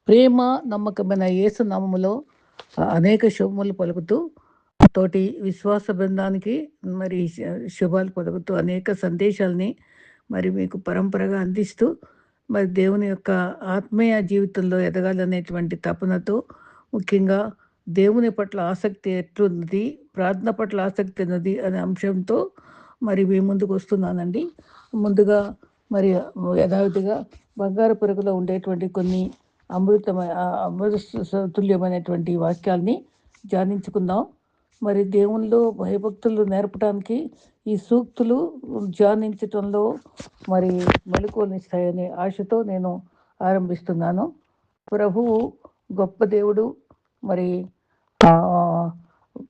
ప్రేమ, నమ్మకమైన యేసు నామములో అనేక శుభములు పలుకుతూ, తోటి విశ్వాస బృందానికి మరి శుభాలు పలుకుతూ, అనేక సందేశాల్ని మరి మీకు పరంపరగా అందిస్తూ, మరి దేవుని యొక్క ఆత్మీయ జీవితంలో ఎదగాలనేటువంటి తపనతో, ముఖ్యంగా దేవుని పట్ల ఆసక్తి ఎట్లున్నది, ప్రార్థన పట్ల ఆసక్తి ఉన్నది అనే అంశంతో మరి మీ ముందుకు వస్తున్నానండి. ముందుగా మరి యథావిధిగా బంగారు పరుగులో ఉండేటువంటి కొన్ని అమృత తుల్యమైనటువంటి వాక్యాల్ని ధ్యానించుకుందాం. మరి దేవునిలో భయభక్తులు నేర్పడానికి ఈ సూక్తులు ధ్యానించటంలో మరి మెళకువనిస్తాయనే ఆశతో నేను ఆరంభిస్తున్నాను. ప్రభువు గొప్ప దేవుడు. మరి ఆ,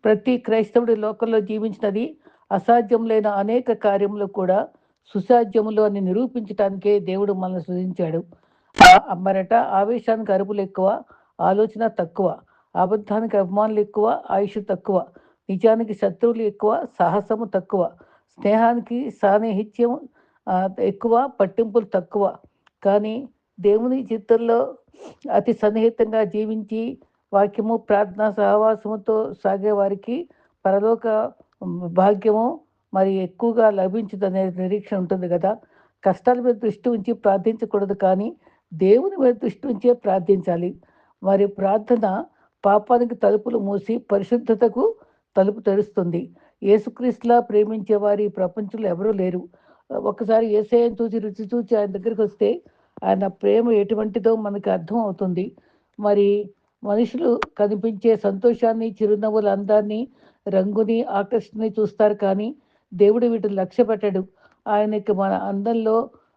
ప్రతి క్రైస్తవుడి లోకంలో జీవించినది అసాధ్యం లేని అనేక కార్యములు కూడా సుసాధ్యములు అని నిరూపించటానికే దేవుడు మనల్ని సృజించాడు. మరట ఆవేశానికి అరుపులు ఎక్కువ, ఆలోచన తక్కువ, అబద్ధానికి అభిమానులు ఎక్కువ, ఆయుష్ తక్కువ, నిజానికి శత్రువులు ఎక్కువ, సాహసము తక్కువ, స్నేహానికి సాన్నిహిత్యం ఎక్కువ, పట్టింపులు తక్కువ. కానీ దేవుని చిత్తంలో అతి సన్నిహితంగా జీవించి వాక్యము ప్రార్థన సహవాసముతో సాగే వారికి పరలోక భాగ్యము మరి ఎక్కువగా లభించదనే నిరీక్షణ ఉంటుంది కదా. కష్టాల మీద దృష్టి ఉంచి ప్రార్థించకూడదు, కానీ దేవుని మీద దృష్టి ఉంచే ప్రార్థించాలి. మరి ప్రార్థన పాపానికి తలుపులు మూసి పరిశుద్ధతకు తలుపు తెరుస్తుంది. యేసుక్రీస్తులా ప్రేమించే వారి ప్రపంచంలో ఎవరూ లేరు. ఒకసారి యేసయ్యను చూసి రుచి చూచి ఆయన దగ్గరికి వస్తే ఆయన ప్రేమ ఎటువంటిదో మనకు అర్థం అవుతుంది. మరి మనుషులు కనిపించే సంతోషాన్ని, చిరునవ్వుల అందాన్ని, రంగుని, ఆకర్షణని చూస్తారు, కానీ దేవుడు వీటిని లక్ష్య పెట్టడు. ఆయనకి మన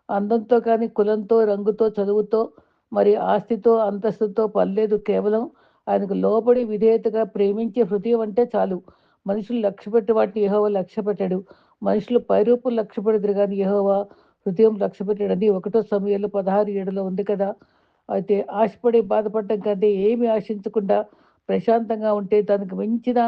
అందంతో కానీ, కులంతో, రంగుతో, చదువుతో, మరి ఆస్తితో, అంతస్తుతో పనిలేదు. కేవలం ఆయనకు లోబడి విధేయతగా ప్రేమించే హృదయం అంటే చాలు. మనుషులు లక్ష్యపెట్టే వాటిని యెహోవా లక్ష్యపెట్టాడు. మనుషులు పైరూపులు లక్ష్యపెడతారు, కానీ యెహోవా హృదయం లక్ష్యపెట్టాడని 1 సమూయేలు 16:7 ఉంది కదా. అయితే ఆశపడి బాధపడటం కంటే ఏమి ఆశించకుండా ప్రశాంతంగా ఉంటే దానికి మించిన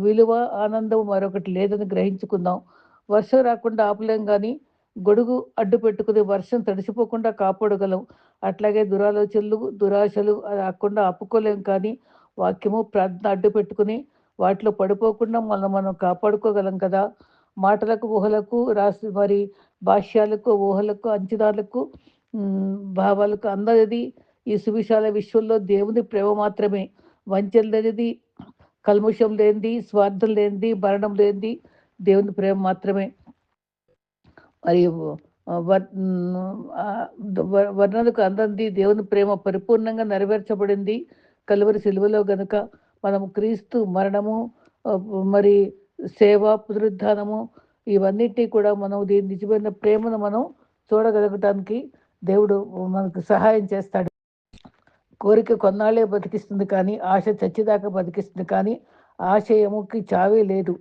విలువ, ఆనందం మరొకటి లేదని గ్రహించుకుందాం. వర్షం రాకుండా ఆపలేం, కానీ గొడుగు అడ్డు పెట్టుకుని వర్షం తడిసిపోకుండా కాపాడగలం. అట్లాగే దురాలోచనలు, దురాశలు అది రాకుండా ఆపుకోలేం, కానీ వాక్యము, ప్రార్థన అడ్డు పెట్టుకుని వాటిలో పడిపోకుండా మనం కాపాడుకోగలం కదా. మాటలకు, ఊహలకు, మరి భాష్యాలకు, ఊహలకు, అంచనాలకు, భావాలకు అందరిది ఈ సువిశాల విశ్వంలో దేవుని ప్రేమ మాత్రమే. వంచన లేనిది, కల్ముషం లేనిది, స్వార్థం లేనిది, మరణం లేనిది దేవుని ప్రేమ మాత్రమే. మరియు వర్ణనకు అందంది దేవుని ప్రేమ పరిపూర్ణంగా నెరవేర్చబడింది కలువరి సిలువలో. గనుక మనం క్రీస్తు మరణము, మరి సేవ, పునరుద్ధానము, ఇవన్నిటినీ కూడా మనం దీని నిజమైన ప్రేమను మనం చూడగలగటానికి దేవుడు మనకు సహాయం చేస్తాడు. కోరిక కొన్నాళ్ళే బతికిస్తుంది, కానీ ఆశ చచ్చిదాకా బతికిస్తుంది. కానీ ఆశయముకి చావే లేదు.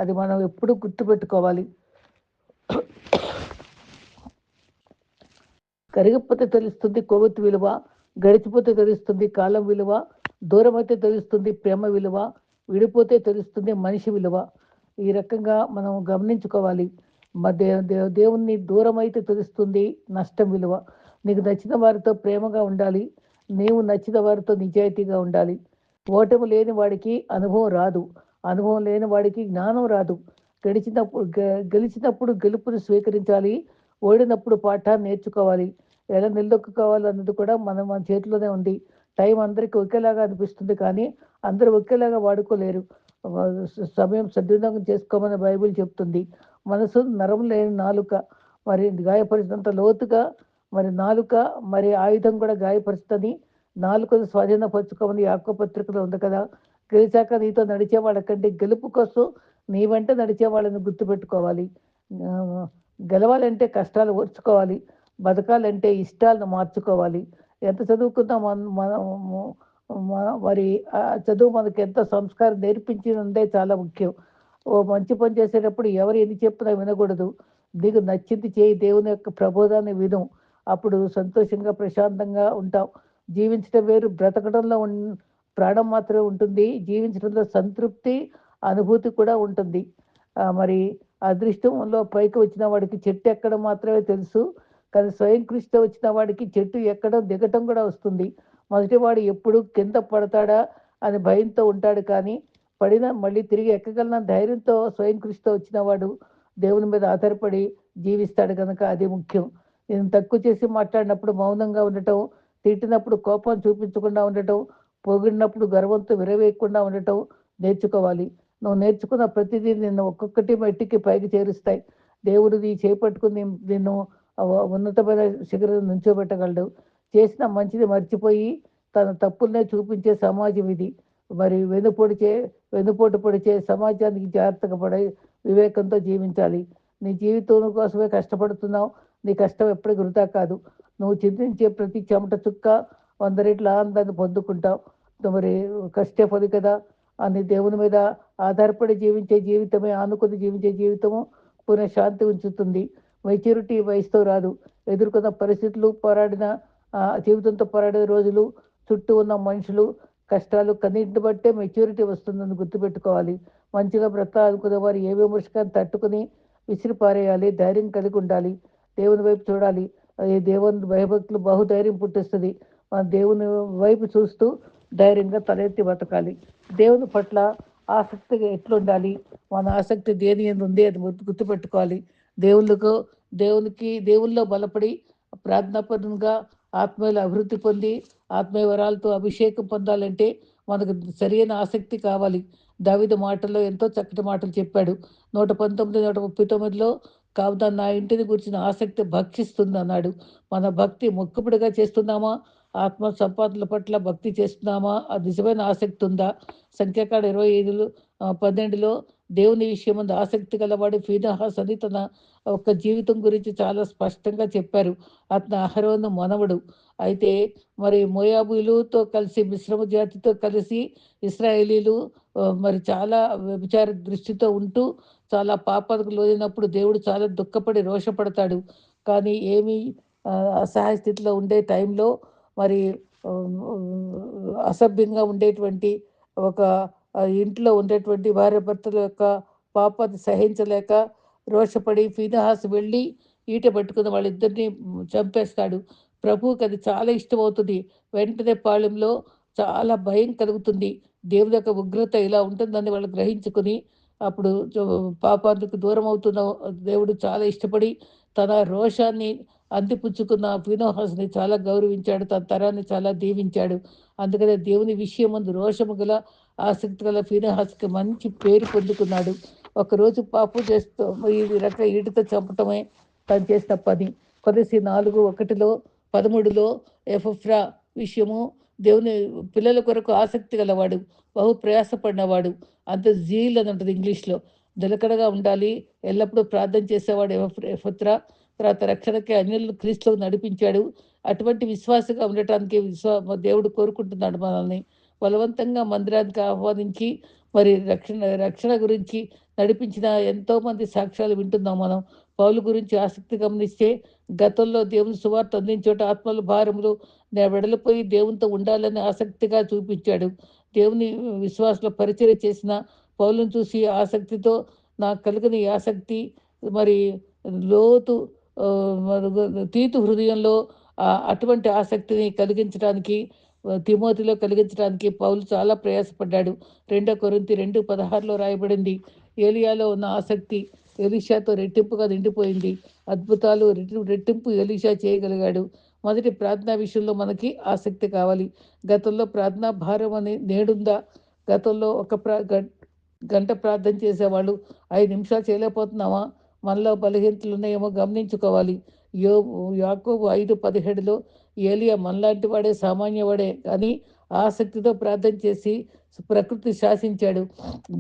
అది మనం ఎప్పుడు గుర్తుపెట్టుకోవాలి. కరిగిపోతే తెలుస్తుంది కొవ్వొత్తి విలువ, గడిచిపోతే తెలుస్తుంది కాలం విలువ, దూరం అయితే తెలుస్తుంది ప్రేమ విలువ, విడిపోతే తెలుస్తుంది మనిషి విలువ. ఈ రకంగా మనం గమనించుకోవాలి. దేవుణ్ణి దూరం అయితే తెలుస్తుంది నష్టం విలువ. నీకు నచ్చిన వారితో ప్రేమగా ఉండాలి, నీవు నచ్చిన వారితో నిజాయితీగా ఉండాలి. ఓటమి లేని వాడికి అనుభవం రాదు, అనుభవం లేని వాడికి జ్ఞానం రాదు. గెలిచినప్పుడు గెలుపుని స్వీకరించాలి, ఓడినప్పుడు పాఠాన్ని నేర్చుకోవాలి. ఎలా నిలదొక్కుకోవాలన్నది కూడా మన చేతిలోనే ఉంది. టైం అందరికీ ఒకేలాగా అనిపిస్తుంది, కానీ అందరూ ఒకేలాగా వాడుకోలేరు. సమయం సద్వినియోగం చేసుకోమని బైబిల్ చెప్తుంది. మనసు నరం లేని నాలుక మరి గాయపరిచినంత లోతుగా మరి నాలుక మరి ఆయుధం కూడా గాయపరుస్తుంది. నాలుకను స్వాధీనపరచుకోమని యాకోబు పత్రికలో ఉంది కదా. గెలిచాక నీతో నడిచే వాళ్ళకంటే గెలుపు కోసం నీ వెంట నడిచే వాళ్ళని గుర్తుపెట్టుకోవాలి. గెలవాలంటే కష్టాలు ఓర్చుకోవాలి, బతకాలంటే ఇష్టాలను మార్చుకోవాలి. ఎంత చదువుకున్నా మరి ఆ చదువు మనకి ఎంత సంస్కారం నేర్పించిందంటే చాలా ముఖ్యం. ఓ మంచి పని చేసేటప్పుడు ఎవరు ఎన్ని చెప్పినా వినకూడదు. నీకు నచ్చింది చేయి, దేవుని యొక్క ప్రబోధాన్ని విను. అప్పుడు సంతోషంగా, ప్రశాంతంగా ఉంటాం. జీవించడం వేరు, బ్రతకడంలో ప్రాణం మాత్రమే ఉంటుంది. జీవించడంలో సంతృప్తి, అనుభూతి కూడా ఉంటుంది. మరి అదృష్టంలో పైకి వచ్చిన వాడికి చెట్టు ఎక్కడం మాత్రమే తెలుసు, కానీ స్వయం కృషితో వచ్చిన వాడికి చెట్టు ఎక్కడం, దిగటం కూడా వస్తుంది. మొదటివాడు ఎప్పుడు కింద పడతాడా అని భయంతో ఉంటాడు, కానీ పడినా మళ్ళీ తిరిగి ఎక్కగలన ధైర్యంతో స్వయం కృషితో వచ్చినవాడు దేవుని మీద ఆధారపడి జీవిస్తాడు కనుక అది ముఖ్యం. నేను తక్కువ చేసి మాట్లాడినప్పుడు మౌనంగా ఉండటం, తిట్టినప్పుడు కోపం చూపించకుండా ఉండటం, పొగిడినప్పుడు గర్వంతో విరవేయకుండా ఉండటం నేర్చుకోవాలి. నువ్వు నేర్చుకున్న ప్రతిదీ నిన్ను ఒక్కొక్కటి మెట్టికి పైకి చేరుస్తాయి. దేవుడు నీ చేపట్టుకుని నిన్ను ఉన్నతమైన శిఖరం నుంచోబెట్టగలడు. చేసిన మంచిది మర్చిపోయి తన తప్పులనే చూపించే సమాజం ఇది. మరి వెన్నుపోటు పొడిచే సమాజానికి జాగ్రత్తగా పడే వివేకంతో జీవించాలి. నీ జీవితం కోసమే కష్టపడుతున్నావు. నీ కష్టం ఎప్పటికి వృధా కాదు. నువ్వు చింతించే ప్రతి చెమట చుక్క 100 రెట్ల ఆనందాన్ని పొందుకుంటావు. మరి కష్టే పది కదా అని దేవుని మీద ఆధారపడి జీవించే జీవితమే, ఆనుకుని జీవించే జీవితము శాంతి ఉంచుతుంది. మెచ్యూరిటీ వయసుతో రాదు. ఎదుర్కొన్న పరిస్థితులు, జీవితంతో పోరాడే రోజులు, చుట్టూ ఉన్న మనుషులు, కష్టాలు, కన్నింటిని బట్టే మెచ్యూరిటీ వస్తుందని గుర్తుపెట్టుకోవాలి. మంచిగా బ్రతకాలనుకునే వారు ఏ విమర్శకాన్ని తట్టుకుని విసిరి పారేయాలి. ధైర్యం కలిగి ఉండాలి. దేవుని వైపు చూడాలి. అది దేవుని భయభక్తులు బహుధైర్యం పుట్టిస్తుంది. మన దేవుని వైపు చూస్తూ ధైర్యంగా తలెత్తి బతకాలి. దేవుని పట్ల ఆసక్తిగా ఎట్లుండాలి, మన ఆసక్తి దేని యందు ఉంది అది గుర్తుపెట్టుకోవాలి. దేవుళ్ళకు దేవుల్లో బలపడి ప్రార్థనాపరునిగా ఆత్మీయుల అభివృద్ధి పొంది ఆత్మీయ వరాలతో అభిషేకం పొందాలంటే మనకు సరైన ఆసక్తి కావాలి. దావీదు మాటల్లో ఎంతో చక్కటి మాటలు చెప్పాడు. 119, 139లో కావున నా ఇంటిని గురించిన ఆసక్తి భక్షిస్తుంది అన్నాడు. మన భక్తి మొక్కుబడిగా చేస్తున్నామా? ఆత్మ సంపాదనల పట్ల భక్తి చేస్తున్నామా? అది నిజమైన ఆసక్తి ఉందా? సంఖ్యాకాండ 25:12లో దేవుని విషయమందు ఆసక్తి గలవాడు ఫీనెహాస్ అని తన ఒక జీవితం గురించి చాలా స్పష్టంగా చెప్పారు. అతను అహరోను మనవడు. అయితే మరి మోయాబీయులతో కలిసి, మిశ్రమ జాతితో కలిసి ఇశ్రాయేలీలు మరి చాలా వ్యభిచార దృష్టితో ఉంటూ చాలా పాపాలకు లోనైనప్పుడు దేవుడు చాలా దుఃఖపడి రోషపడతాడు. కానీ ఏమీ అసహాయ స్థితిలో ఉండే టైంలో మరి అసభ్యంగా ఉండేటువంటి ఒక ఇంట్లో ఉండేటువంటి భార్యాభర్తల యొక్క పాపాన్ని సహించలేక రోషపడి ఫీనెహాసు వెళ్ళి ఈటె పట్టుకుని వాళ్ళిద్దరిని చంపేస్తాడు. ప్రభువుకి అది చాలా ఇష్టమవుతుంది. వెంటనే పాళెంలో చాలా భయం కలుగుతుంది. దేవుని యొక్క ఉగ్రత ఇలా ఉంటుందని వాళ్ళు గ్రహించుకొని అప్పుడు పాపానికి దూరం అవుతున్న దేవుడు చాలా ఇష్టపడి తన రోషాన్ని అందిపుచ్చుకున్న ఫీనెహాసుని చాలా గౌరవించాడు. తన తరాన్ని చాలా దీవించాడు. అందుకనే దేవుని విషయమందు రోషము గల, ఆసక్తి గల ఫీనెహాసుకి మంచి పేరు పొందుకున్నాడు. ఒకరోజు పాపం చేస్తూ ఈ రకంగా ఈటతో చంపటమే తను చేసిన పని. కొలస్సీ 4:1లో 13లో ఎపఫ్రా విషయము దేవుని పిల్లల కొరకు ఆసక్తి గలవాడు, బహు ప్రయాసపడినవాడు, అంత జీల్ అని ఉంటుంది ఇంగ్లీష్లో. నిలకడగా ఉండాలి, ఎల్లప్పుడూ ప్రార్థన చేసేవాడు ఎపఫ్రా. తర్వాత రక్షణకి అన్యులను క్రీస్తులకు నడిపించాడు. అటువంటి విశ్వాసగా ఉండటానికి దేవుడు కోరుకుంటున్నాడు మనల్ని. బలవంతంగా మందిరానికి ఆహ్వానించి మరి రక్షణ గురించి నడిపించిన ఎంతోమంది సాక్ష్యాలు వింటున్నాం మనం. పౌలు గురించి ఆసక్తి గమనిస్తే గతంలో దేవుని సువార్త అందించోట ఆత్మల భారములు వెడలిపోయి దేవునితో ఉండాలని ఆసక్తిగా చూపించాడు. దేవుని విశ్వాసంలో పరిచర్య చేసిన పౌలును చూసి ఆసక్తితో నాకు కలిగిన ఈ ఆసక్తి మరి లోతు తీతు హృదయంలో అటువంటి ఆసక్తిని కలిగించడానికి, తిమోతిలో కలిగించడానికి పౌలు చాలా ప్రయాసపడ్డాడు. 2 కొరింథీ 2:16లో రాయబడింది. ఏలియాలో ఉన్న ఆసక్తి ఎలీషాతో రెట్టింపుగా నిండిపోయింది. అద్భుతాలు రెట్టింపు ఎలీషా చేయగలిగాడు. మొదటి ప్రార్థనా విషయంలో మనకి ఆసక్తి కావాలి. గతంలో ప్రార్థనా భారం అని నేడుందా? గతంలో ఒక గంట ప్రార్థన చేసేవాళ్ళు 5 నిమిషాలు చేయలేకపోతున్నామా? మనలో బలహీనతలు ఉన్నాయేమో గమనించుకోవాలి. యాకోబు 5:17లో ఏలియా మనలాంటి వాడే, సామాన్యవాడే, కానీ ఆసక్తితో ప్రార్థన చేసి ప్రకృతి శాసించాడు.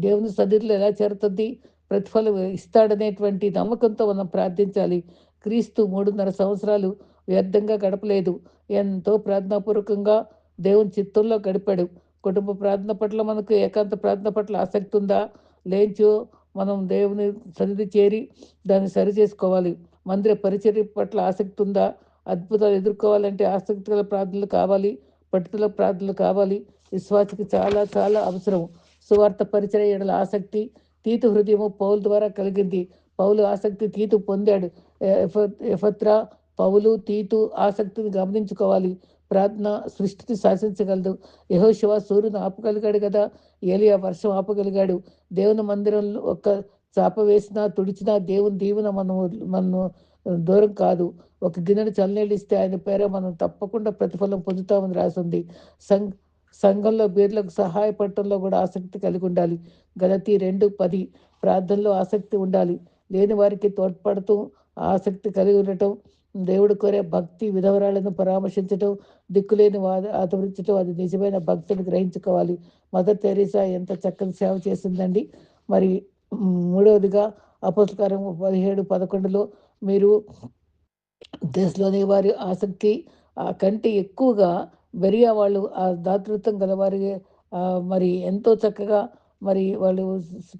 దేవుని సన్నిధిలో ఎలా చేరుతుంది, ప్రతిఫలం ఇస్తాడనేటువంటి నమ్మకంతో మనం ప్రార్థించాలి. క్రీస్తు 3.5 సంవత్సరాలు వ్యర్థంగా గడపలేదు. ఎంతో ప్రార్థనాపూర్వకంగా దేవుని చిత్తంలో గడిపాడు. కుటుంబ ప్రార్థన పట్ల మనకు ఏకాంత ప్రార్థన పట్ల ఆసక్తి ఉందా? లేచో మనం దేవుని సన్నిధి చేరి దాన్ని సరి చేసుకోవాలి. మందిర పరిచర్య పట్ల ఆసక్తి ఉందా? అద్భుతాలు ఎదుర్కోవాలంటే ఆసక్తి గల ప్రార్థనలు కావాలి, పట్టుదల ప్రార్థనలు కావాలి. విశ్వాసకి చాలా చాలా అవసరం. సువార్త పరిచర్య ఎడల ఆసక్తి తీతు హృదయము పౌలు ద్వారా కలిగింది. పౌలు ఆసక్తి తీతు పొందాడు. ఎఫత్రా, పౌలు, తీతు ఆసక్తిని గమనించుకోవాలి. ప్రార్థన సృష్టిని శాసించగలదు. యెహోషువ సూర్యుని ఆపగలిగాడు కదా! ఏలీయా వర్షం ఆపగలిగాడు. దేవుని మందిరంలో ఒక్క చాప వేసినా, తుడిచినా దేవుని దీవెన మనము దూరం కాదు. ఒక గిన్నెడు చల్లనీళ్ళు ఇస్తే ఆయన పేర మనం తప్పకుండా ప్రతిఫలం పొందుతామని రాసుంది. సం సంఘంలో బీదలకు సహాయపడటంలో కూడా ఆసక్తి కలిగి ఉండాలి. గలతీ 2:10 ప్రార్థనలో ఆసక్తి ఉండాలి. లేని వారికి తోడ్పడుతూ ఆసక్తి కలిగి ఉండటం, దేవుడు కోరే భక్తి, విధవరాలను పరామర్శించటం, దిక్కులేని ఆదరించటం అది నిజమైన భక్తిని గ్రహించుకోవాలి. మదర్ తెరీసా ఎంత చక్కని సేవ చేసిందండి. మరి మూడవదిగా అపోస్తల కార్యము 17:11లో మీరు దేశంలోని వారి ఆసక్తి కంటే ఎక్కువగా బెరియా వాళ్ళు ఆ దాతృత్వం గలవారి మరి ఎంతో చక్కగా మరి వాళ్ళు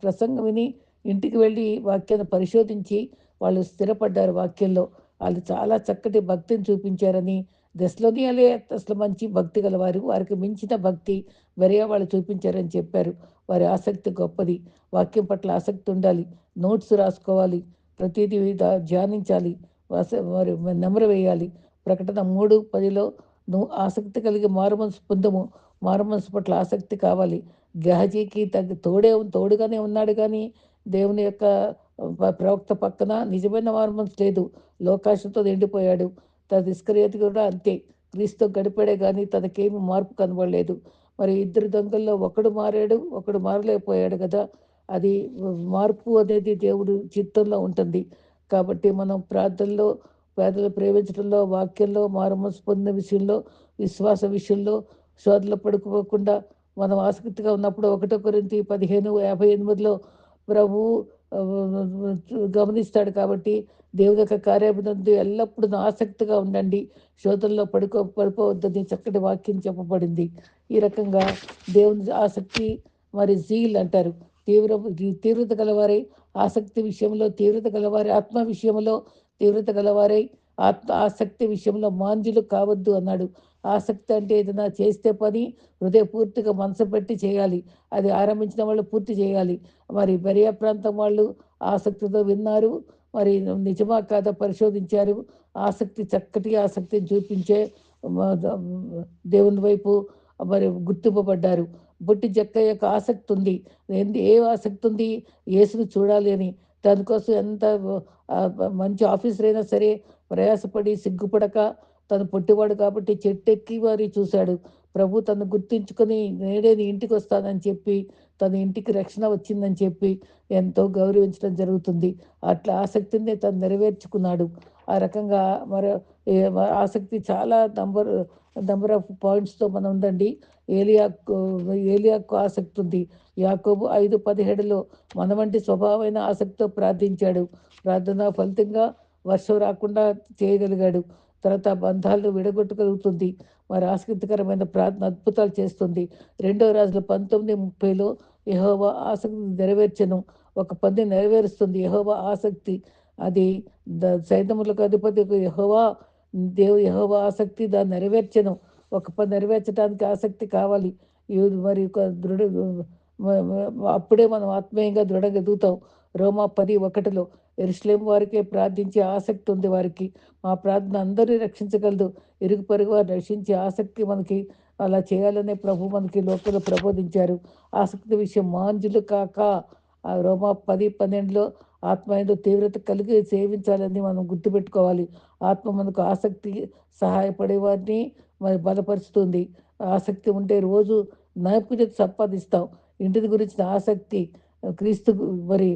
ప్రసంగం విని ఇంటికి వెళ్ళి వాక్యాన్ని పరిశోధించి వాళ్ళు స్థిరపడ్డారు వాక్యంలో. వాళ్ళు చాలా చక్కటి భక్తిని చూపించారని, దెస్సలోనియలే అసలు మంచి భక్తి గలవారు. వారికి మించిన భక్తి బెరియా వాళ్ళు చూపించారని చెప్పారు. వారి ఆసక్తి గొప్పది. వాక్యం పట్ల ఆసక్తి ఉండాలి. నోట్స్ రాసుకోవాలి. ప్రతీదీ ధ్యానించాలి. మరి నెమరు వేయాలి. ప్రకటన 3:10లో నువ్వు ఆసక్తి కలిగి మారుమనసు పొందుము. మారుమనసు పట్ల ఆసక్తి కావాలి. గెహజీకి తోడుగానే ఉన్నాడు కానీ దేవుని యొక్క ప్రవక్త పక్కన నిజమైన మారుమనసు లేదు. లోకాశతో నిండిపోయాడు. ఇస్కరియోతు కూడా అంతే. క్రీస్తుతో గడిపాడే కానీ తనకేమి మార్పు కనబడలేదు. మరి ఇద్దరు దొంగల్లో ఒకడు మారాడు, ఒకడు మారలేకపోయాడు కదా! అది మార్పు అనేది దేవుడు చిత్తంలో ఉంటుంది. కాబట్టి మనం ప్రార్థనలో, పేదలు ప్రేమించడంలో, వాక్యంలో, మారుమనసు పొందిన విషయంలో, విశ్వాస విషయంలో శోధనలో పడుకోకుండా మనం ఆసక్తిగా ఉన్నప్పుడు 1 కొరింథీ 15:58లో ప్రభువు గమనిస్తాడు కాబట్టి దేవుని యొక్క కార్యమునందు ఎల్లప్పుడూ ఆసక్తిగా ఉండండి. శోధనలో పడిపోవద్దని చక్కటి వాక్యం చెప్పబడింది. ఈ రకంగా దేవుని ఆసక్తి మరి జీల్ అంటారు. తీవ్రత గలవారై ఆసక్తి విషయంలో తీవ్రత గలవారై ఆత్మ విషయంలో తీవ్రత గలవారై ఆసక్తి విషయంలో మాంద్యులు కావద్దు అన్నాడు. ఆసక్తి అంటే ఏదైనా చేస్తే పని హృదయపూర్తిగా మనసు పెట్టి చేయాలి. అది ఆరంభించిన వాళ్ళు పూర్తి చేయాలి. మరి బెరియా ప్రాంతం వాళ్ళు ఆసక్తితో విన్నారు. మరి నిజమా కాదా పరిశోధించారు. చక్కటి ఆసక్తిని చూపించే దేవుని వైపు మరి గుర్తింపబడ్డారు. బొట్టి జక్కయ్యకు ఆసక్తి ఉంది. ఏ ఆసక్తి ఉంది? యేసుని చూడాలి అని. దానికోసం ఎంత మంచి ఆఫీసర్ అయినా సరే ప్రయాసపడి సిగ్గుపడక తను పొట్టివాడు కాబట్టి చెట్టెక్కి మరి చూశాడు. ప్రభు తను గుర్తించుకొని నేడే నీ ఇంటికి వస్తానని చెప్పి తన ఇంటికి రక్షణ వచ్చిందని చెప్పి ఎంతో గౌరవించడం జరుగుతుంది. అట్లా ఆసక్తిని తను నెరవేర్చుకున్నాడు. ఆ రకంగా మరి ఆసక్తి చాలా నంబర్ ఆఫ్ పాయింట్స్‌తో మనం ఉందండి. ఏలియాకు ఏలియాకు ఆసక్తి ఉంది. యాకోబు 5:17లో మన వంటి స్వభావమైన ఆసక్తితో ప్రార్థించాడు. ప్రార్థన ఫలితంగా వర్షం రాకుండా చేయగలిగాడు. తర్వాత బంధాలను విడగొట్టగలుగుతుంది. మరి ఆసక్తికరమైన ప్రార్థన అద్భుతాలు చేస్తుంది. 2 రాజులు 19:30లో యెహోవా ఆసక్తిని నెరవేర్చెను. ఒక పని నెరవేరుస్తుంది యెహోవా ఆసక్తి. అది సైన్యములకు అధిపతి యెహోవా ఆసక్తి దాన్ని నెరవేర్చెను. ఒక పని నెరవేర్చడానికి ఆసక్తి కావాలి. మరి ఒక అప్పుడే మనం ఆత్మీయంగా దృఢంగా ఎదుగుతాం. రోమా 10:1లో యెరూషలేము వారికే ప్రార్థించే ఆసక్తి ఉంది వారికి. మా ప్రార్థన అందరిని రక్షించగలదు. ఇరుగు పొరుగు వారిని రక్షించే ఆసక్తి మనకి అలా చేయాలనే ప్రభు మనకి లోకంలో ప్రబోధించారు. ఆసక్తి విషయం మాంజులు కాక రోమా 10:12లో ఆత్మ యందు తీవ్రత కలిగి సేవించాలని మనం గుర్తుపెట్టుకోవాలి. ఆత్మ మనకు ఆసక్తి సహాయపడే వారిని మరి బలపరుస్తుంది. ఆసక్తి ఉంటే రోజు నైపుణ్యత సంపాదిస్తాం. ఇంటిని గురించిన ఆసక్తి క్రీస్తు మరి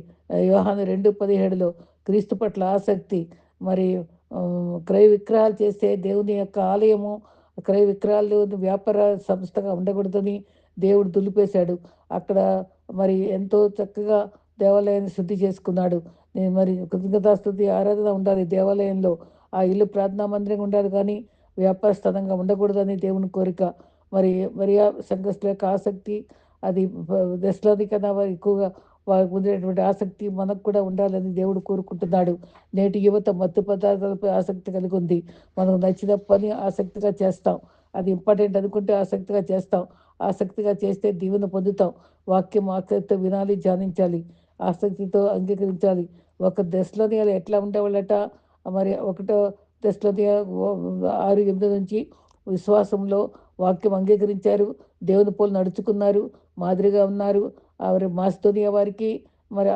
యోహాను 2:17లో క్రీస్తు పట్ల ఆసక్తి మరి క్రయ విక్రయాలు చేస్తే దేవుని యొక్క ఆలయము క్రయ విక్రయాలు వ్యాపార సంస్థగా ఉండకూడదని దేవుడు దులిపేశాడు. అక్కడ మరి ఎంతో చక్కగా దేవాలయాన్ని శుద్ధి చేసుకున్నాడు. మరి కృతజ్ఞతాస్తుతి ఆరాధన ఉండాలి దేవాలయంలో. ఆ ఇల్లు ప్రార్థనా మందిరంగా ఉండాలి కానీ వ్యాపార స్థలంగా ఉండకూడదని దేవుని కోరిక. మరి మరియా సంఘస్థుల యొక్క ఆసక్తి అది దశలోని కన్నా ఎక్కువగా వారికి ఉండేటువంటి ఆసక్తి మనకు కూడా ఉండాలని దేవుడు కోరుకుంటున్నాడు. నేటి యువత మత్తు పదార్థాలపై ఆసక్తి కలిగి ఉంది. మనకు నచ్చిన పని ఆసక్తిగా చేస్తాం. అది ఇంపార్టెంట్ అనుకుంటే ఆసక్తిగా చేస్తాం. ఆసక్తిగా చేస్తే దీవెన పొందుతాం. వాక్యం ఆసక్తితో వినాలి, ధ్యానించాలి. ఆసక్తితో అంగీకరించాలి. ఒక దశలోని ఎట్లా ఉండేవాళ్ళట మరి 1 దశలోని 6:8 నుంచి విశ్వాసంలో వాక్యం అంగీకరించారు, దేవుని పోలు నడుచుకున్నారు, మాదిరిగా ఉన్నారు. వారి మాసిదోనియా వారికి, మరి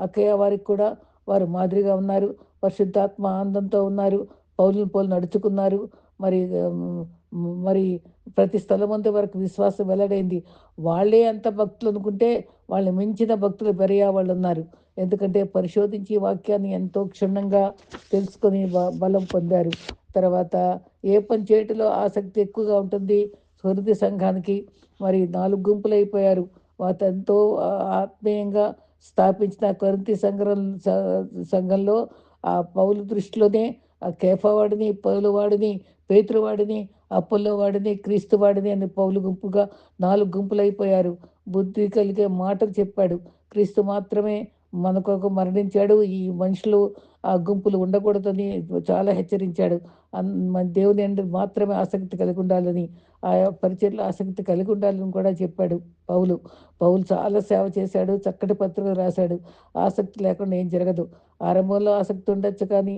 అకయ వారికి కూడా వారు మాదిరిగా ఉన్నారు. పరిశుద్ధాత్మ ఆనందంతో ఉన్నారు. పౌలుని పోలు నడుచుకున్నారు. మరి మరి ప్రతి స్థలమందు వరకు విశ్వాసం వెల్లడైంది. వాళ్ళే అంత భక్తులు అనుకుంటే వాళ్ళని మించిన భక్తులు బెరయా వాళ్ళు ఉన్నారు. ఎందుకంటే పరిశోధించి వాక్యాన్ని ఎంతో క్షుణ్ణంగా తెలుసుకొని బలం పొందారు. తర్వాత ఏ పని చేయటంలో ఆసక్తి ఎక్కువగా ఉంటుంది స్వృతి సంఘానికి. మరి 4 గుంపులైపోయారు. వాటెంతో ఆత్మీయంగా స్థాపించిన కొరింథీ సంఘంలో ఆ పౌలు దృష్టిలోనే ఆ కేఫా వాడిని, పౌలు వాడిని, పేతురు వాడిని, అపోల్లో వాడిని, క్రీస్తు వాడిని అని పౌలు గుంపుగా 4 గుంపులైపోయారు. బుద్ధి కలిగే మాటలు చెప్పాడు. క్రీస్తు మాత్రమే మన కొరకు మరణించాడు. ఈ మనుషులు ఆ గుంపులు ఉండకూడదని చాలా హెచ్చరించాడు. మన దేవుని యందు మాత్రమే ఆసక్తి కలిగి ఉండాలని, ఆయా పరిచర్యలో ఆసక్తి కలిగి ఉండాలని కూడా చెప్పాడు పౌలు. పౌలు చాలా సేవ చేశాడు. చక్కటి పత్రికలు రాశాడు. ఆసక్తి లేకుండా ఏం జరగదు. ఆరంభంలో ఆసక్తి ఉండొచ్చు కానీ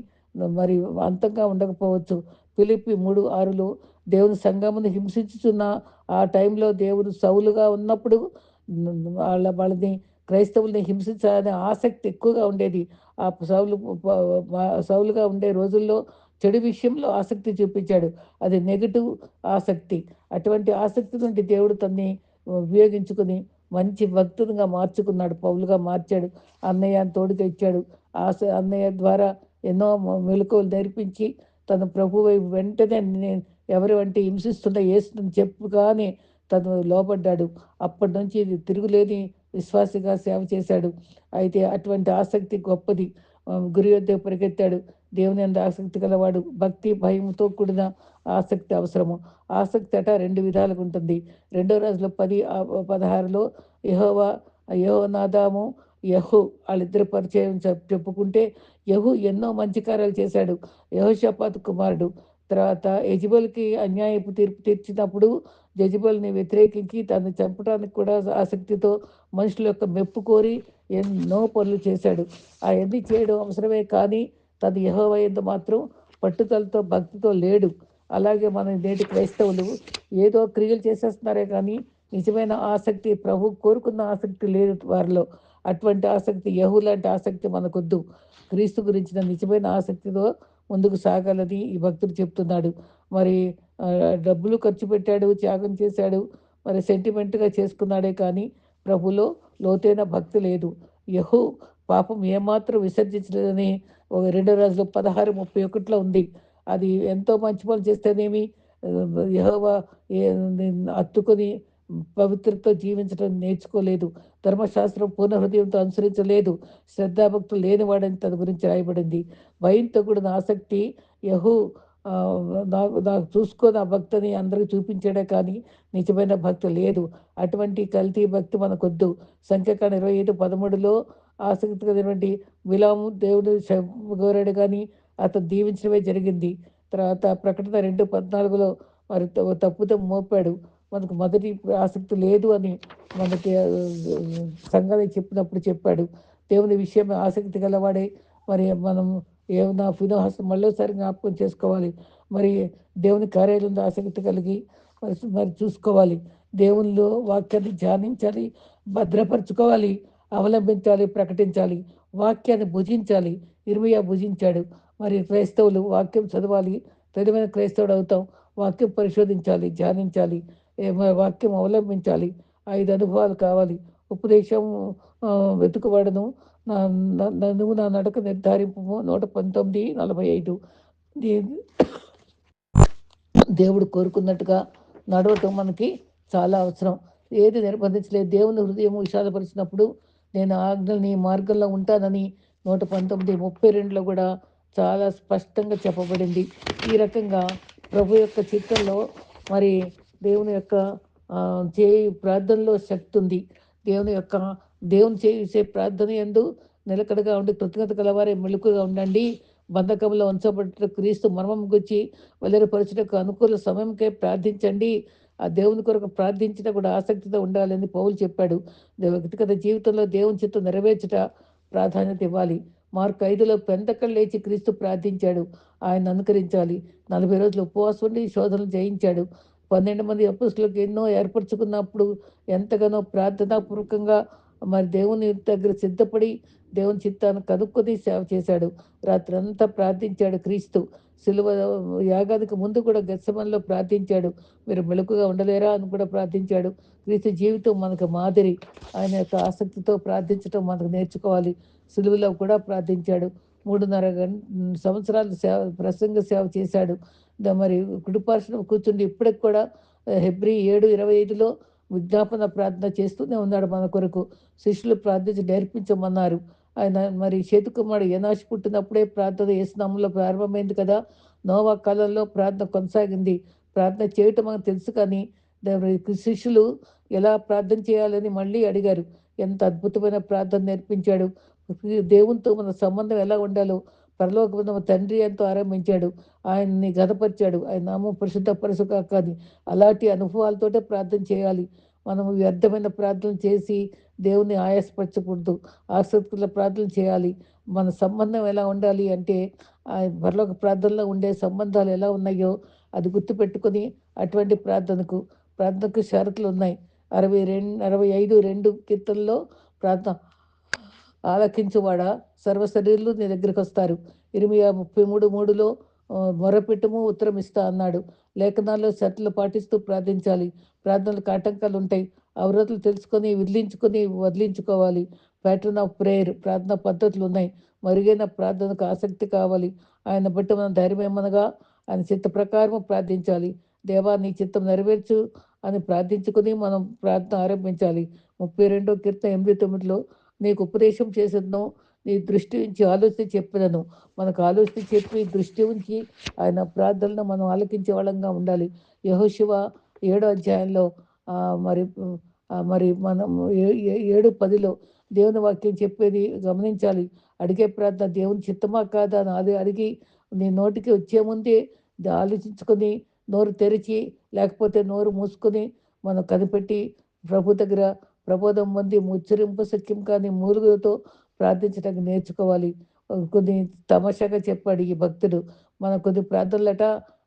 మరి అంతంగా ఉండకపోవచ్చు. ఫిలిప్పి 3:6లో దేవుని సంఘమును హింసించుచున్న ఆ టైంలో దేవుడు సౌలుగా ఉన్నప్పుడు వాళ్ళని క్రైస్తవుల్ని హింసించాలనే ఆసక్తి ఎక్కువగా ఉండేది. ఆ సౌలుగా ఉండే రోజుల్లో చెడు విషయంలో ఆసక్తి చూపించాడు. అది నెగటివ్ ఆసక్తి. అటువంటి ఆసక్తి నుండి దేవుడు తన్ని ఉపయోగించుకుని మంచి భక్తునిగా మార్చుకున్నాడు. పౌలుగా మార్చాడు. అన్నయ్య తోడుగా ఇచ్చాడు. అన్నయ్య ద్వారా ఎన్నో మెలకువలు నేర్పించి తన ప్రభు వైపు వెంటనే ఎవరు అంటే హింసిస్తున్న యేసుని చెప్పుగానే తను లోబడ్డాడు. అప్పటి నుంచి ఇది తిరుగులేని విశ్వాసిగా సేవ చేశాడు. అయితే అటువంటి ఆసక్తి గొప్పది. గురి వద్దకు పరిగెత్తాడు. దేవుని యందు ఆసక్తి గలవాడు. భక్తి భయంతో కూడిన ఆసక్తి అవసరము. ఆసక్తి అట 2 విధాలుగా ఉంటుంది. 2 రాజుల 10:16లో యెహోనాదాము, యెహూ వాళ్ళిద్దరి పరిచయం చెప్పుకుంటే యెహూ ఎన్నో మంచి కార్యాలు చేశాడు. యెహోషాపాతు కుమారుడు. తర్వాత యెజెబెల్‌కి అన్యాయపు తీర్పు తీర్చినప్పుడు జెజెబెల్‌ని వ్యతిరేకించి తనను చంపడానికి కూడా ఆసక్తితో మనుషుల యొక్క మెప్పు కోరి ఎన్నో పనులు చేశాడు. అయన్నీ చేయడం అవసరమే కానీ తను యెహోవా యందు మాత్రం పట్టుదలతో, భక్తితో లేడు. అలాగే మన నేటి క్రైస్తవులు ఏదో క్రియలు చేసేస్తున్నారే కానీ నిజమైన ఆసక్తి, ప్రభు కోరుకున్న ఆసక్తి లేదు వారిలో. అటువంటి ఆసక్తి, యెహూ లాంటి ఆసక్తి మనకొద్దు. క్రీస్తు గురించిన నిజమైన ఆసక్తితో ముందుకు సాగాలని ఈ భక్తుడు చెప్తున్నాడు. మరి డబ్బులు ఖర్చు పెట్టాడు, త్యాగం చేశాడు. మరి సెంటిమెంట్‌గా చేసుకున్నాడే కానీ ప్రభులో లోతైన భక్తి లేదు. యెహూ పాపం ఏమాత్రం విసర్జించలేదని 2 రాజులు 16:31లో ఉంది. అది ఎంతో మంచి పనులు చేస్తేనేమి యెహోవా హత్తుకొని పవిత్రతతో జీవించడం నేర్చుకోలేదు. ధర్మశాస్త్రం పూర్ణ హృదయంతో అనుసరించలేదు. శ్రద్ధాభక్తులు లేనివాడని తన గురించి రాయబడింది. భయంతో కూడిన ఆసక్తి యెహూ నాకు చూసుకో నా భక్తిని అందరికి చూపించాడే కానీ నిజమైన భక్తి లేదు. అటువంటి కల్తీ భక్తి మనకొద్దు. సంఖ్యాకాండం 25:13లో ఆసక్తి కలిగినటువంటి బిలాము దేవుడు కోరాడు కానీ అతను దీవించడమే జరిగింది. తర్వాత ప్రకటన 2:14లో మరి తప్పుతో మోపాడు. మనకు మొదటి ఆసక్తి లేదు అని మనకి సంఘానికి చెప్పినప్పుడు చెప్పాడు. దేవుని విషయం ఆసక్తి గలవాడే. మరి మనం ఏమన్నా ఫినోహస్ మళ్ళీసారి జ్ఞాపకం చేసుకోవాలి. మరి దేవుని కార్యాలయంలో ఆసక్తి కలిగి మరి చూసుకోవాలి. దేవునిలో వాక్యాన్ని ధ్యానించాలి, భద్రపరచుకోవాలి, అవలంబించాలి, ప్రకటించాలి. వాక్యాన్ని భుజించాలి. ఇర్మియా భుజించాడు. మరి క్రైస్తవులు వాక్యం చదవాలి. తెలివైన క్రైస్తవుడు అవుతాం. వాక్యం పరిశోధించాలి, ధ్యానించాలి, వాక్యం అవలంబించాలి. 5 అనుభవాలు కావాలి. ఉపదేశం వెతుకుబడను. నువ్వు నా నడక నిర్ధారింపుము 119:45. దేవుడు కోరుకున్నట్టుగా నడవటం మనకి చాలా అవసరం. ఏది నిర్బంధించలేదు. దేవుని హృదయం విషాదపరిచినప్పుడు నేను ఆజ్ఞలు నీ మార్గంలో ఉంటానని 119:32లో కూడా చాలా స్పష్టంగా చెప్పబడింది. ఈ రకంగా ప్రభు యొక్క చిత్తంలో మరి దేవుని యొక్క ప్రార్థనలో శక్తి ఉంది. దేవుని చేసే ప్రార్థన యందు నిలకడగా ఉండి కృతజ్ఞత గలవారే మెలకుగా ఉండండి. బంధకంలో ఉంచబడిన క్రీస్తు మర్మం గురించి వెల్లడిపరచుటకు అనుకూల సమయంకే ప్రార్థించండి. ఆ దేవుని కొరకు ప్రార్థించిన కూడా ఆసక్తితో ఉండాలని పౌలు చెప్పాడు. వ్యక్తిగత జీవితంలో దేవుని చిత్తం నెరవేర్చుట ప్రాధాన్యత ఇవ్వాలి. మార్కు 5లో పెందకలు లేచి క్రీస్తు ప్రార్థించాడు. ఆయన అనుకరించాలి. 40 రోజులు ఉపవాసం ఉండి శోధనలు జయించాడు. 12 మంది అపోస్తలులకు ఎన్నో ఏర్పరచుకున్నప్పుడు ఎంతగానో ప్రార్థనాపూర్వకంగా మరి దేవుని దగ్గర సిద్ధపడి దేవుని చిత్తాన్ని కనుక్కొని సేవ చేశాడు. రాత్రంతా ప్రార్థించాడు క్రీస్తు. సిలువ యాగానికి ముందు కూడా గెత్సెమనెలో ప్రార్థించాడు. మీరు మెలకుగా ఉండలేరా అని కూడా ప్రార్థించాడు. క్రీస్తు జీవితం మనకు మాదిరి. ఆయన యొక్క ఆసక్తితో ప్రార్థించడం మనకు నేర్చుకోవాలి. సిలువలో కూడా ప్రార్థించాడు. 3.5 సంవత్సరాలు ప్రసంగ సేవ చేశాడు. మరి కుడిపార్శ్వన కూర్చుండి ఇప్పటికి కూడా హెబ్రీ 7:25లో విజ్ఞాపన ప్రార్థన చేస్తూనే ఉన్నాడు మన కొరకు. శిష్యులు ప్రార్థించి నేర్పించమన్నారు. ఆయన మరి చేతుకుమారుడు ఎనాషి పుట్టినప్పుడే ప్రార్థన యేసు నామములో ప్రారంభమైంది కదా. నోవా కాలంలో ప్రార్థన కొనసాగింది. ప్రార్థన చేయటం మనకు తెలుసు, కానీ శిష్యులు ఎలా ప్రార్థన చేయాలని మళ్ళీ అడిగారు. ఎంత అద్భుతమైన ప్రార్థన నేర్పించాడు. దేవునితో మన సంబంధం ఎలా ఉండాలో పరలోకమందున్న తండ్రి ఎంతో ఆరంభించాడు. ఆయన్ని ఘనపరిచాడు. ఆయన నామం పరిశుద్ధపరచుగాక అని. అలాంటి అనుభవాలతోటే ప్రార్థన చేయాలి. మనం వ్యర్థమైన ప్రార్థన చేసి దేవుని ఆయాసపరచకూడదు. ఆసక్తుల ప్రార్థన చేయాలి. మన సంబంధం ఎలా ఉండాలి అంటే పరలోక ప్రార్థనలో ఉండే సంబంధాలు ఎలా ఉన్నాయో అది గుర్తుపెట్టుకొని అటువంటి ప్రార్థనకు షరతులు ఉన్నాయి. 65:2 కీర్తనలో ప్రార్థన ఆలకించువాడా సర్వశరీరులు నీ దగ్గరికి వస్తారు. 33:3లో మొరపెట్టుము ఉత్తరం ఇస్తా అన్నాడు. లేఖనాల్లో షరతులు పాటిస్తూ ప్రార్థించాలి. ప్రార్థనలకు ఆటంకాలు ఉంటాయి. అవరోధులు తెలుసుకొని వదిలించుకోవాలి. ప్యాటర్న్ ఆఫ్ ప్రేయర్ ప్రార్థన పద్ధతులు ఉన్నాయి. మరుగైన ప్రార్థనకు ఆసక్తి కావాలి. ఆయన బట్టి మనం ధైర్యమేమనగా ఆయన చిత్త ప్రకారం ప్రార్థించాలి. దేవా నీ చిత్తం నెరవేర్చు అని ప్రార్థించుకొని మనం ప్రార్థన ఆరంభించాలి. 32 కీర్తన 8-9లో నీకు ఉపదేశం చేసేదను, నీ దృష్టి ఉంచి ఆలోచన చెప్పినను. మనకు ఆలోచన చెప్పి దృష్టి ఉంచి ఆయన ప్రార్థనలు మనం ఆలకించే వాళ్ళంగా ఉండాలి. యెహోషువ 7వ అధ్యాయంలో మరి మనం 7:10లో దేవుని వాక్యం చెప్పేది గమనించాలి. అడిగే ప్రార్థన దేవుని చిత్తమా కాదా అని అది అడిగి నీ నోటికి వచ్చే ముందే ఆలోచించుకొని నోరు తెరిచి లేకపోతే నోరు మూసుకొని మనం కనిపెట్టి ప్రభు దగ్గర ప్రబోధం పొంది ముచ్చరింపు సఖ్యం కానీ మూలుగులతో ప్రార్థించడానికి నేర్చుకోవాలి. కొన్ని తమాషాగా చెప్పాడు ఈ భక్తుడు. మన కొన్ని ప్రార్థనలట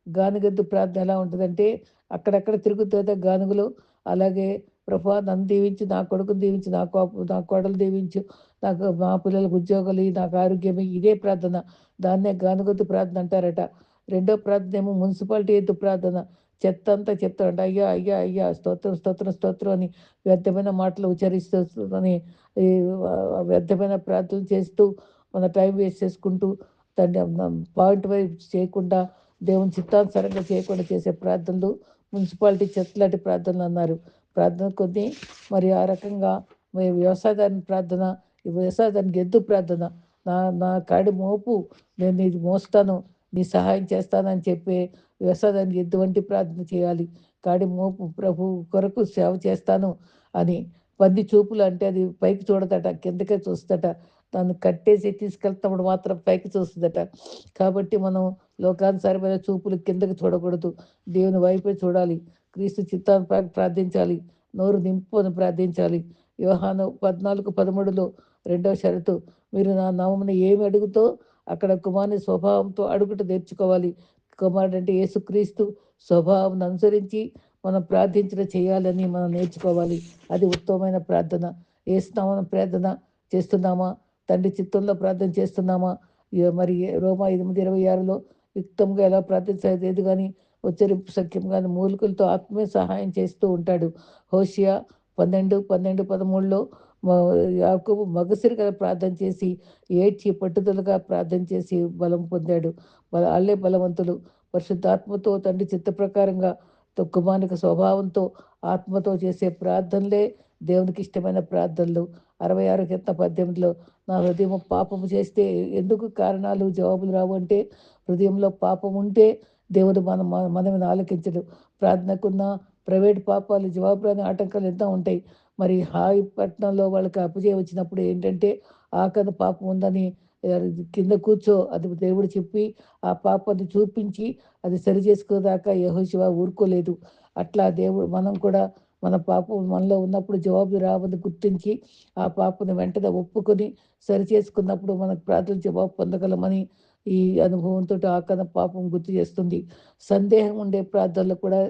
గానుగెద్దు ప్రార్థన ఎలా ఉంటుందంటే అక్కడక్కడ తిరుగుతుందా గానుగులు. అలాగే ప్రభా నన్ను దీవించు, నా కొడుకుని దీవించు, నా కోడలు దీవించు, నాకు మా పిల్లలకు ఉద్యోగాలు, నాకు ఆరోగ్యం, ఇదే ప్రార్థన. దాన్నే గానుగెద్దు ప్రార్థన అంటారట. రెండో ప్రార్థన ఏమో మున్సిపాలిటీ ఎద్దు ప్రార్థన. చెత్త అంతా చెప్తాడంట. అయ్యా అయ్యా అయ్యా స్తోత్రం స్తోత్రం స్తోత్రం అని వ్యర్థమైన మాటలు ఉచ్చరిస్తూని ఈ వ్యర్థమైన ప్రార్థనలు చేస్తూ మన టైం వేస్ట్ చేసుకుంటూ దాన్ని పాయింట్ వైపు చేయకుండా దేవుని చిత్తానుసారంగా చేయకుండా చేసే ప్రార్థనలు మున్సిపాలిటీ చెత్తలాంటి ప్రార్థనలు అన్నారు. ప్రార్థన కొద్ది మరి ఆ రకంగా వ్యవసాయదాని ప్రార్థన, ఈ వ్యవసాయదానికి ఎద్దు ప్రార్థన. నా కాడి మోపు నేను ఇది మోస్తాను, నీ సహాయం చేస్తానని చెప్పే వ్యవసాయానికి ఎటువంటి ప్రార్థన చేయాలి. కాడి మోపు ప్రభు కొరకు సేవ చేస్తాను అని. పంది చూపులు అంటే అది పైకి చూడదట, కిందకే చూస్తుందట. దాన్ని కట్టేసి తీసుకెళ్తున్నప్పుడు మాత్రం పైకి చూస్తుందట. కాబట్టి మనం లోకానుసారమైన చూపులు కిందకి చూడకూడదు, దేవుని వైపే చూడాలి. క్రీస్తు చిత్తాన్ని ప్రార్థించాలి. నోరు నింపుకొని ప్రార్థించాలి. యోహాను 14:13లో 2వ షరతు, మీరు నా నామమున ఏమి అడుగుతో అక్కడ కుమారుని స్వభావంతో అడుగుట నేర్చుకోవాలి. కుమారుడు అంటే యేసుక్రీస్తు స్వభావం అనుసరించి మనం ప్రార్థించడం చేయాలని మనం నేర్చుకోవాలి. అది ఉత్తమమైన ప్రార్థన. యేసునామమున ప్రార్థన చేస్తున్నామా? తండ్రి చిత్తంలో ప్రార్థన చేస్తున్నామా? మరి రోమా 8:26లో యుక్తంగా ఎలా ప్రార్థించాలి లేదు కానీ ఉచ్చరింపు సఖ్యం కానీ మూలికలతో ఆత్మీయ సహాయం చేస్తూ ఉంటాడు. హోషియా 12:13లో యాకోబు మగసిరిగా ప్రార్థన చేసి ఏడ్చి పట్టుదలగా ప్రార్థన చేసి బలం పొందాడు. వాళ్ళే బలవంతులు. పరిశుద్ధాత్మతో తండ్రి చిత్త ప్రకారంగా కుమారునికి స్వభావంతో ఆత్మతో చేసే ప్రార్థనలే దేవునికి ఇష్టమైన ప్రార్థనలు. 66:18లో నా హృదయం పాపము చేస్తే ఎందుకు కారణాలు జవాబులు రావు అంటే హృదయంలో పాపం ఉంటే దేవుడు మనల్ని ఆలకించడు. ప్రార్థనకున్న ప్రైవేట్ పాపాలు జవాబు రాని ఆటంకాలు ఎంతో ఉంటాయి. మరి హాయి పట్టణంలో వాళ్ళకి అపజయం వచ్చినప్పుడు ఏంటంటే ఆకలి పాపం ఉందని కింద కూర్చో అది దేవుడు చెప్పి ఆ పాపాన్ని చూపించి అది సరి చేసుకోదాకా యెహోషువ ఊరుకోలేదు. అట్లా దేవుడు మనం కూడా మన పాపం మనలో ఉన్నప్పుడు జవాబు రావని గుర్తించి, ఆ పాపను వెంటనే ఒప్పుకొని సరిచేసుకున్నప్పుడు మనకు ప్రార్థన జవాబు పొందగలమని ఈ అనుభవంతోటి ఆకన పాపం గుర్తు చేస్తుంది. సందేహం ఉండే ప్రార్థనలు కూడా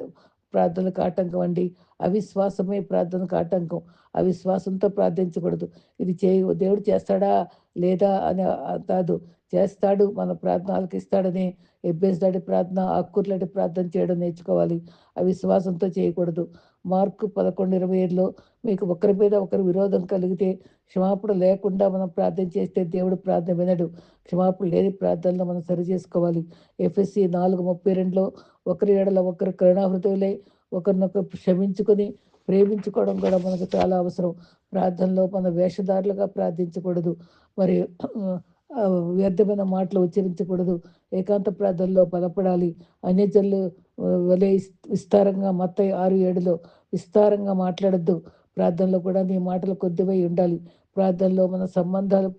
ప్రార్థనలకు ఆటంకం అండి. అవిశ్వాసమే ప్రార్థనకు ఆటంకం. అవిశ్వాసంతో ప్రార్థించకూడదు. ఇది దేవుడు చేస్తాడా? లేదా? అని కాదు. చేస్తాడు. మన ప్రార్థన ఆలకిస్తాడని ఎబ్బేసులాంటి ప్రార్థన, ఆకుకూరలాంటి ప్రార్థన చేయడం నేర్చుకోవాలి. అవిశ్వాసంతో చేయకూడదు. మార్కు 11:27లో మీకు ఒకరి మీద ఒకరు విరోధం కలిగితే క్షమాపణ లేకుండా మనం ప్రార్థన చేస్తే దేవుడు ప్రార్థన వినడు. క్షమాపణ లేని ప్రార్థనలో మనం సరిచేసుకోవాలి. ఎఫెసీ 4:32లో ఒకరి ఎడల ఒకరు కరుణాహృదయులై ఒకరినొకరు క్షమించుకొని ప్రేమించుకోవడం కూడా మనకు చాలా అవసరం. ప్రార్థనలో మన వేషధారులుగా ప్రార్థించకూడదు. మరి వ్యర్థమైన మాటలు ఉచ్చరించకూడదు. ఏకాంత ప్రార్థనలో బలపడాలి. అన్యజనులు వలె విస్తారంగా మత్తయి 6:7లో విస్తారంగా మాట్లాడొద్దు. ప్రార్థనలో కూడా నీ మాటలు కొద్దివై ఉండాలి. ప్రార్థనలో మన సంబంధాలు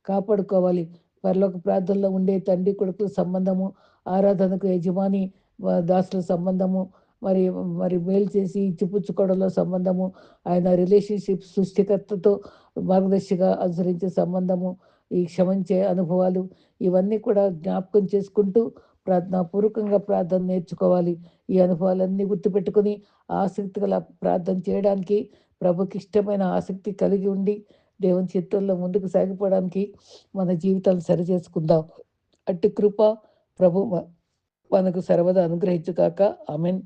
కాపాడుకోవాలి. పరలోక ప్రార్థనలో ఉండే తండ్రి కొడుకుల సంబంధము, ఆరాధనకు యజమాని దాసుల సంబంధము, మరి మరి మేలు చేసి ఇచ్చిపుచ్చుకోవడంలో సంబంధము, ఆయన రిలేషన్షిప్ సృష్టికర్తతో మార్గదర్శిగా అనుసరించే సంబంధము, ఈ క్షమించే అనుభవాలు, ఇవన్నీ కూడా జ్ఞాపకం చేసుకుంటూ పూర్వకంగా ప్రార్థన నేర్చుకోవాలి. ఈ అనుభవాలన్నీ గుర్తుపెట్టుకొని ఆసక్తి గల ప్రార్థన చేయడానికి, ప్రభుకి ఇష్టమైన ఆసక్తి కలిగి ఉండి దేవుని చిత్తంలో ముందుకు సాగిపోవడానికి మన జీవితాలు సరిచేసుకుందాం. అట్టి కృప ప్రభు మనకు సర్వదా అనుగ్రహించుగాక. ఆమేన్.